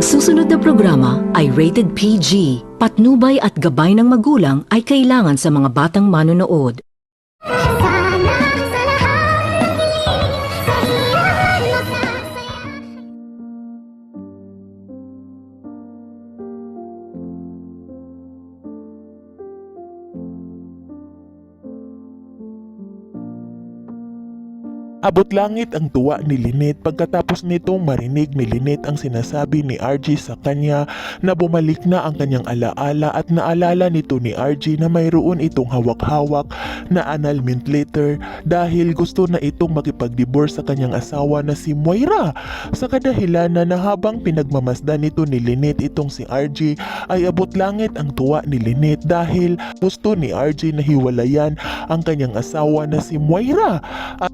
susunod na programa ay rated PG. Patnubay at gabay ng magulang ay kailangan sa mga batang manonood. Abot langit ang tuwa ni Lynette pagkatapos nitong marinig ni Lynette ang sinasabi ni RG sa kanya na bumalik na ang kanyang alaala at naalala nito ni RG na mayroon itong hawak-hawak na annulment letter dahil gusto na itong makipag-divorce sa kanyang asawa na si Moira. Sa kadahilanan na habang pinagmamasdan nito ni Lynette itong si RG ay abot langit ang tuwa ni Lynette dahil gusto ni RG na hiwalayan ang kanyang asawa na si Moira.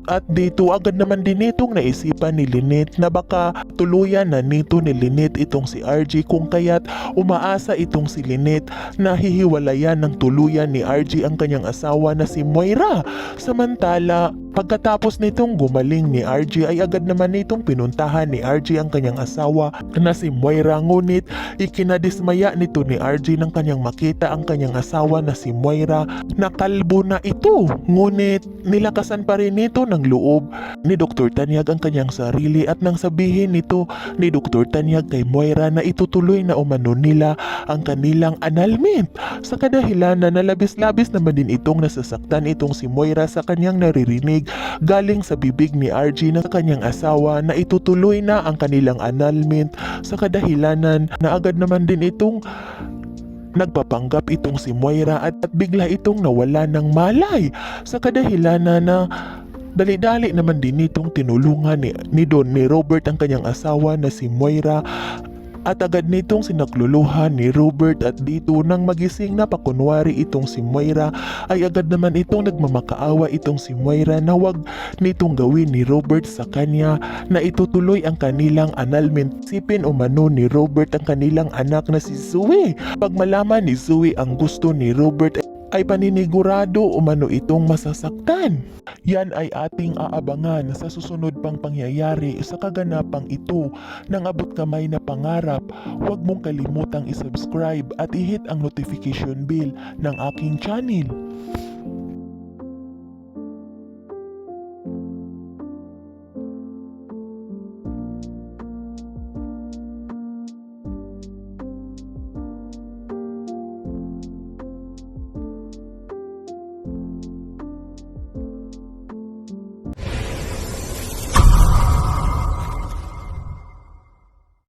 At dito agad naman din itong naisipan ni Lynette na baka tuluyan na nito ni Lynette itong si RG kung kaya't umaasa itong si Lynette na hihiwalayan ng tuluyan ni RG ang kanyang asawa na si Moira. Samantala, pagkatapos nitong gumaling ni RG ay agad naman nitong pinuntahan ni RG ang kanyang asawa na si Moira, ngunit ikinadismaya nito ni RG nang kanyang makita ang kanyang asawa na si Moira na kalbo na ito. Ngunit nilakasan pa rin nito ng loob ni Dr. Tanyag ang kanyang sarili at nang sabihin nito ni Dr. Tanyag kay Moira na itutuloy na umano nila ang kanilang annulment. Sa kadahilanan na labis-labis naman din itong nasasaktan itong si Moira sa kanyang naririnig galing sa bibig ni RG na kanyang asawa na itutuloy na ang kanilang annulment. Sa kadahilanan na agad naman din itong nagpapanggap itong si Moira at bigla itong nawala ng malay. Sa kadahilanan na dali-dali naman din itong tinulungan ni Robert ang kanyang asawa na si Moira at agad nitong sinakluluhan ni Robert at dito nang magising na pakunwari itong si Moira ay agad naman itong nagmamakaawa itong si Moira na wag nitong gawin ni Robert sa kanya na itutuloy ang kanilang annulment. Sipin umano ni Robert ang kanilang anak na si Zoe. Pag malaman ni Zoe ang gusto ni Robert ay paninigurado umano itong masasaktan. Yan ay ating aabangan sa susunod pang pangyayari sa kaganapang ito ng abot kamay na pangarap. Huwag mong kalimutang isubscribe at i-hit ang notification bell ng aking channel.